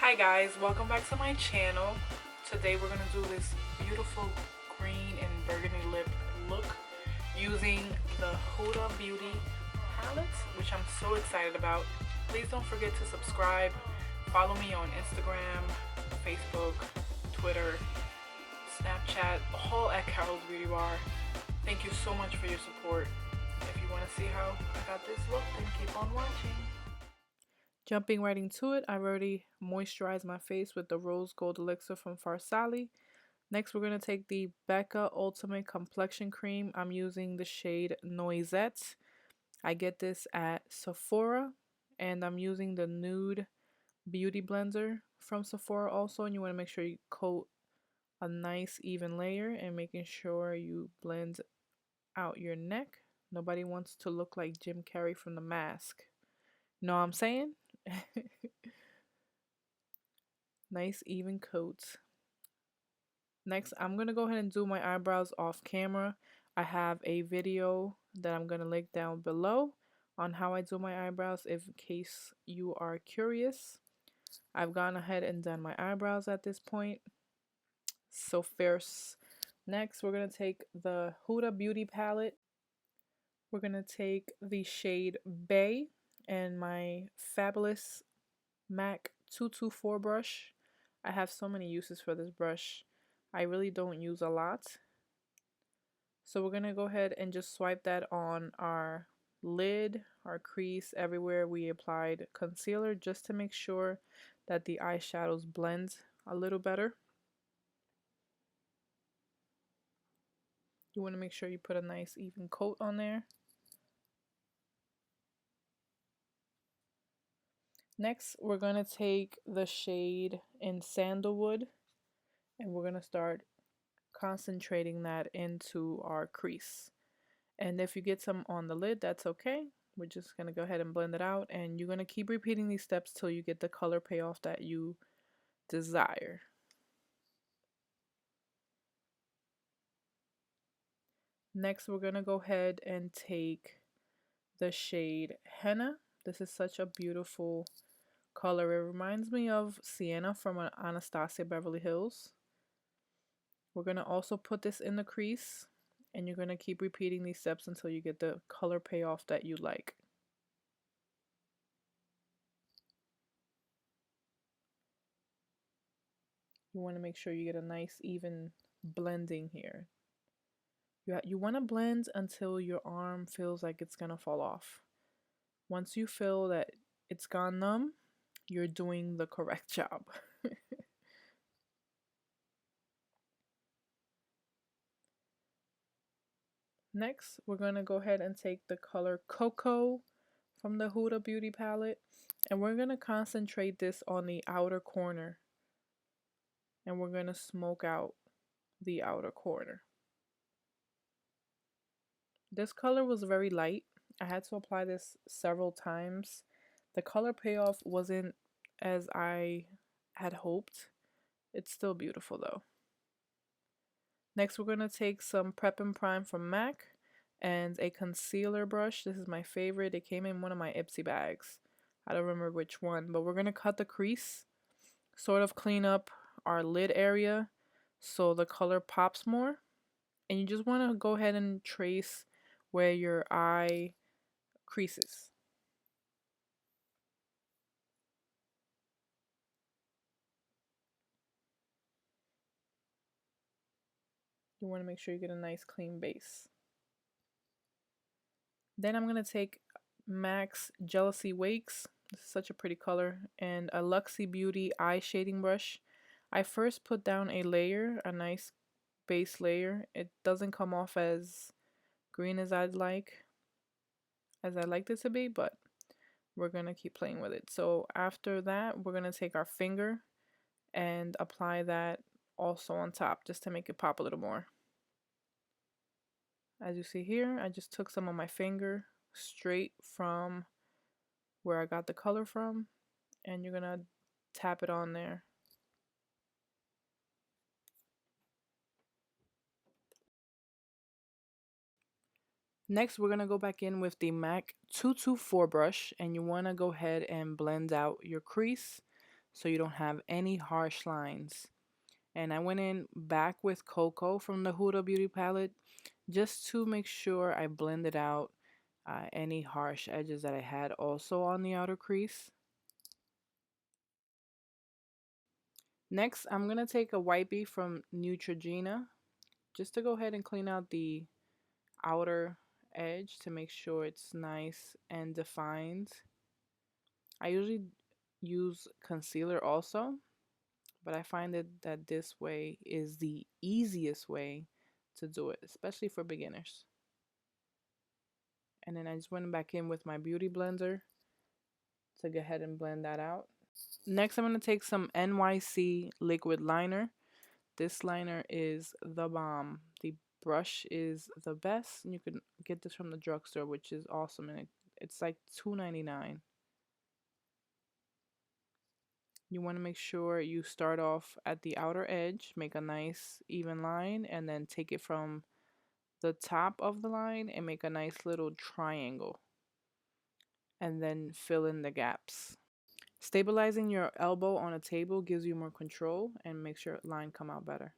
Hi guys, welcome back to my channel. Today we're gonna do this beautiful green and burgundy lip look using the Huda Beauty palette, which I'm so excited about. Please don't forget to subscribe, follow me on Instagram, Facebook, Twitter, Snapchat, all at Carol's Beauty Bar. Thank you so much for your support. If you want to see how I got this look, then keep on watching. Jumping right into it, I've already moisturized my face with the Rose Gold Elixir from Farsali. Next, we're going to take the Becca Ultimate Complexion Cream. I'm using the shade Noisette. I get this at Sephora, and I'm using the Nude Beauty Blender from Sephora also. And you want to make sure you coat a nice even layer and making sure you blend out your neck. Nobody wants to look like Jim Carrey from The Mask. Know what I'm saying? Nice even coat. Next, I'm going to go ahead and do my eyebrows off camera. I have a video that I'm going to link down below on how I do my eyebrows in case you are curious. I've gone ahead and done my eyebrows at this point. So fierce. Next, we're going to take the Huda Beauty palette. We're going to take the shade Bay and my fabulous MAC 224 brush. I have so many uses for this brush. I really don't use a lot. So we're going to go ahead and just swipe that on our lid, our crease, everywhere we applied concealer, just to make sure that the eyeshadows blend a little better. You want to make sure you put a nice even coat on there. Next, we're going to take the shade in Sandalwood and we're going to start concentrating that into our crease. And if you get some on the lid, that's okay. We're just going to go ahead and blend it out, and you're going to keep repeating these steps till you get the color payoff that you desire. Next, we're going to go ahead and take the shade Henna. This is such a beautiful color. It reminds me of Sienna from Anastasia Beverly Hills. We're going to also put this in the crease, and you're going to keep repeating these steps until you get the color payoff that you like. You want to make sure you get a nice even blending here. You want to blend until your arm feels like it's going to fall off. Once you feel that it's gone numb, you're doing the correct job. Next, we're going to go ahead and take the color Cocoa from the Huda Beauty palette, and we're going to concentrate this on the outer corner, and we're going to smoke out the outer corner. This color was very light. I had to apply this several times. The color payoff wasn't as I had hoped. It's still beautiful though. Next, we're going to take some Prep and Prime from MAC and a concealer brush. This is my favorite. It came in one of my Ipsy bags. I don't remember which one, but we're going to cut the crease, sort of clean up our lid area so the color pops more. And you just want to go ahead and trace where your eye creases. You want to make sure you get a nice clean base. Then I'm going to take MAC's Jealousy Wakes. This is such a pretty color. And a Luxie Beauty eye shading brush. I first put down a layer, a nice base layer. It doesn't come off as green as I'd like, as I like it to be, but we're going to keep playing with it. So after that, we're going to take our finger and apply that also on top just to make it pop a little more. As you see here, I just took some of my finger straight from where I got the color from, and you're gonna tap it on there. Next, we're gonna go back in with the MAC 224 brush, and you wanna go ahead and blend out your crease. so you don't have any harsh lines. And I went in back with Cocoa from the Huda Beauty palette just to make sure I blended out any harsh edges that I had also on the outer crease. Next, I'm going to take a wipey from Neutrogena just to go ahead and clean out the outer edge to make sure it's nice and defined. I usually use concealer also, but I find that this way is the easiest way to do it, especially for beginners. And then I just went back in with my beauty blender to go ahead and blend that out. Next, I'm going to take some NYC liquid liner. This liner is the bomb. The brush is the best, and you can get this from the drugstore, which is awesome, and it's like $2.99. You want to make sure you start off at the outer edge, make a nice even line, and then take it from the top of the line and make a nice little triangle, and then fill in the gaps. Stabilizing your elbow on a table gives you more control and makes your line come out better.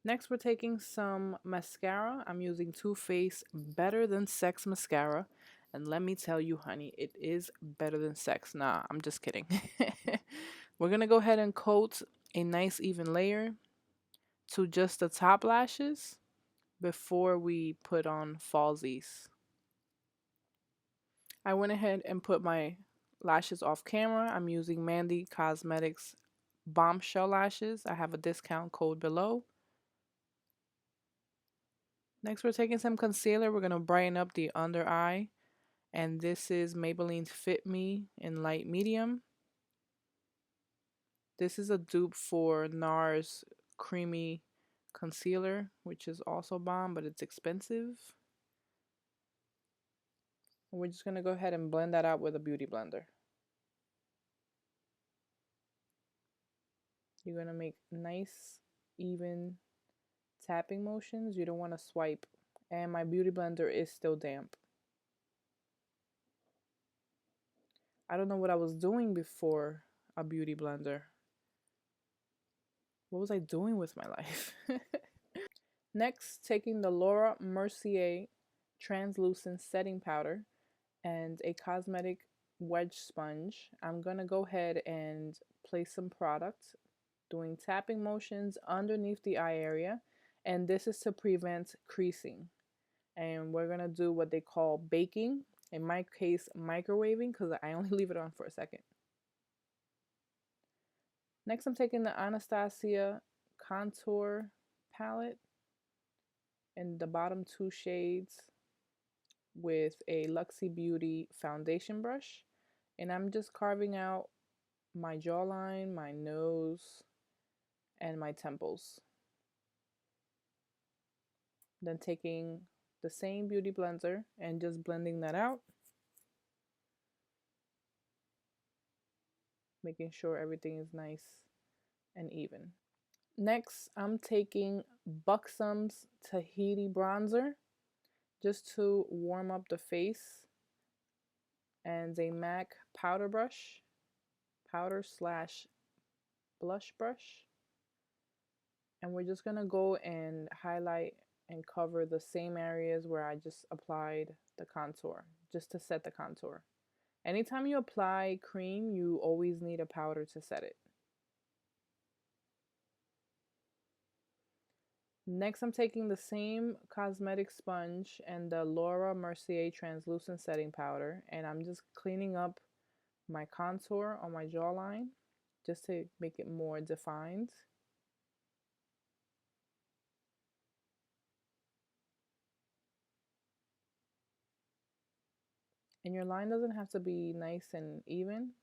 Next, we're taking some mascara. I'm using Too Faced Better Than Sex mascara. And let me tell you, honey, it is better than sex. Nah, I'm just kidding. We're going to go ahead and coat a nice even layer to just the top lashes before we put on falsies. I went ahead and put my lashes off camera. I'm using Mandy Cosmetics Bombshell lashes. I have a discount code below. Next, we're taking some concealer. We're going to brighten up the under eye. And this is Maybelline's Fit Me in light medium. This is a dupe for NARS creamy concealer, which is also bomb, but it's expensive. And we're just going to go ahead and blend that out with a beauty blender. You're going to make nice, even tapping motions. You don't want to swipe. And my beauty blender is still damp. I don't know what I was doing before a beauty blender. What was I doing with my life? Next, taking the Laura Mercier translucent setting powder and a cosmetic wedge sponge, I'm going to go ahead and place some product, doing tapping motions underneath the eye area, and this is to prevent creasing. And we're going to do what they call baking, in my case microwaving, because I only leave it on for a second. Next, I'm taking the Anastasia contour palette in the bottom two shades with a Luxie Beauty foundation brush, and I'm just carving out my jawline, my nose, and my temples. Then taking the same beauty blender and just blending that out, making sure everything is nice and even. Next, I'm taking Buxom's Tahiti bronzer just to warm up the face, and a MAC powder brush, powder slash blush brush. And we're just gonna go and highlight and cover the same areas where I just applied the contour, just to set the contour. Anytime you apply cream, you always need a powder to set it. Next, I'm taking the same cosmetic sponge and the Laura Mercier translucent setting powder, and I'm just cleaning up my contour on my jawline just to make it more defined. And your line doesn't have to be nice and even,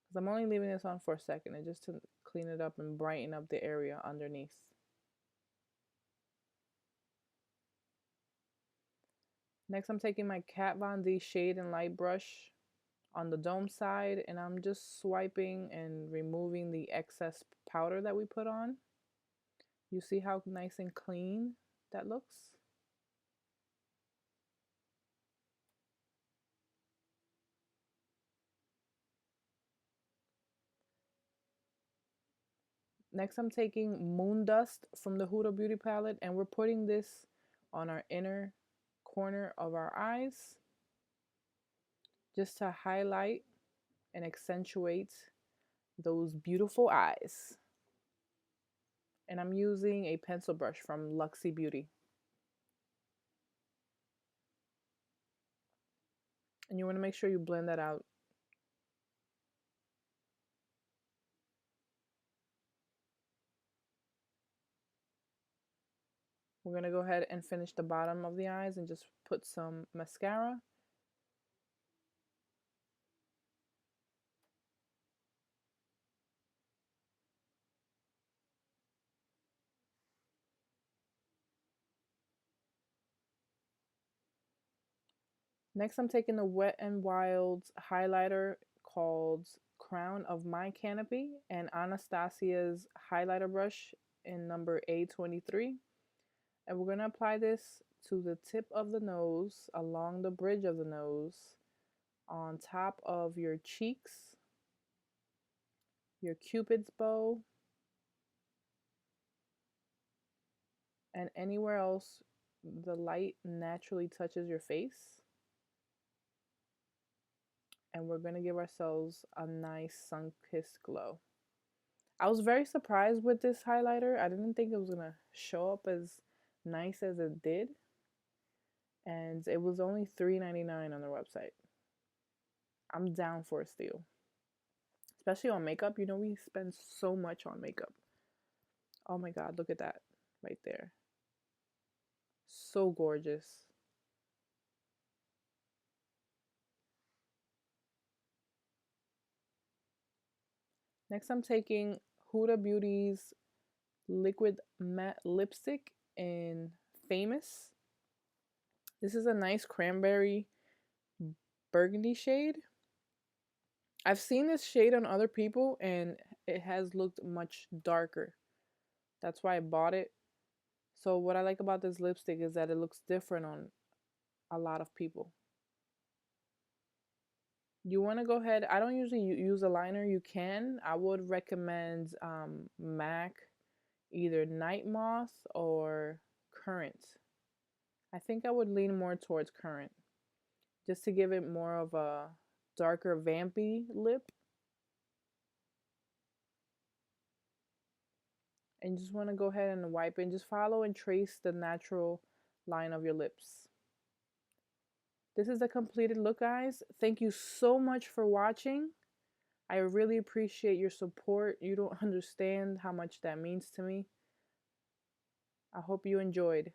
because I'm only leaving this on for a second, and just to clean it up and brighten up the area underneath. Next, I'm taking my Kat Von D Shade and Light brush on the dome side, and I'm just swiping and removing the excess powder that we put on. You see how nice and clean that looks? Next, I'm taking Moon Dust from the Huda Beauty palette, and we're putting this on our inner corner of our eyes just to highlight and accentuate those beautiful eyes. And I'm using a pencil brush from Luxie Beauty. And you want to make sure you blend that out. We're going to go ahead and finish the bottom of the eyes and just put some mascara. Next, I'm taking the Wet n Wild highlighter called Crown of My Canopy and Anastasia's highlighter brush in number A23. And we're going to apply this to the tip of the nose, along the bridge of the nose, on top of your cheeks, your cupid's bow, and anywhere else the light naturally touches your face. And we're going to give ourselves a nice sun-kissed glow. I was very surprised with this highlighter. I didn't think it was going to show up as nice as it did. And it was only $3.99 on their website. I'm down for a steal. Especially on makeup. You know, we spend so much on makeup. Oh my god, look at that right there. So gorgeous. Next, I'm taking Huda Beauty's Liquid Matte Lipstick in Famous. This is a nice cranberry burgundy shade. I've seen this shade on other people and it has looked much darker. That's why I bought it. So what I like about this lipstick is that it looks different on a lot of people. You want to go ahead, I don't usually use a liner. You can. I would recommend MAC, either Night Moth or Current. I think I would lean more towards Current, just to give it more of a darker vampy lip. And you just want to go ahead and wipe and just follow and trace the natural line of your lips. This is the completed look, guys. Thank you so much for watching. I really appreciate your support. You don't understand how much that means to me. I hope you enjoyed.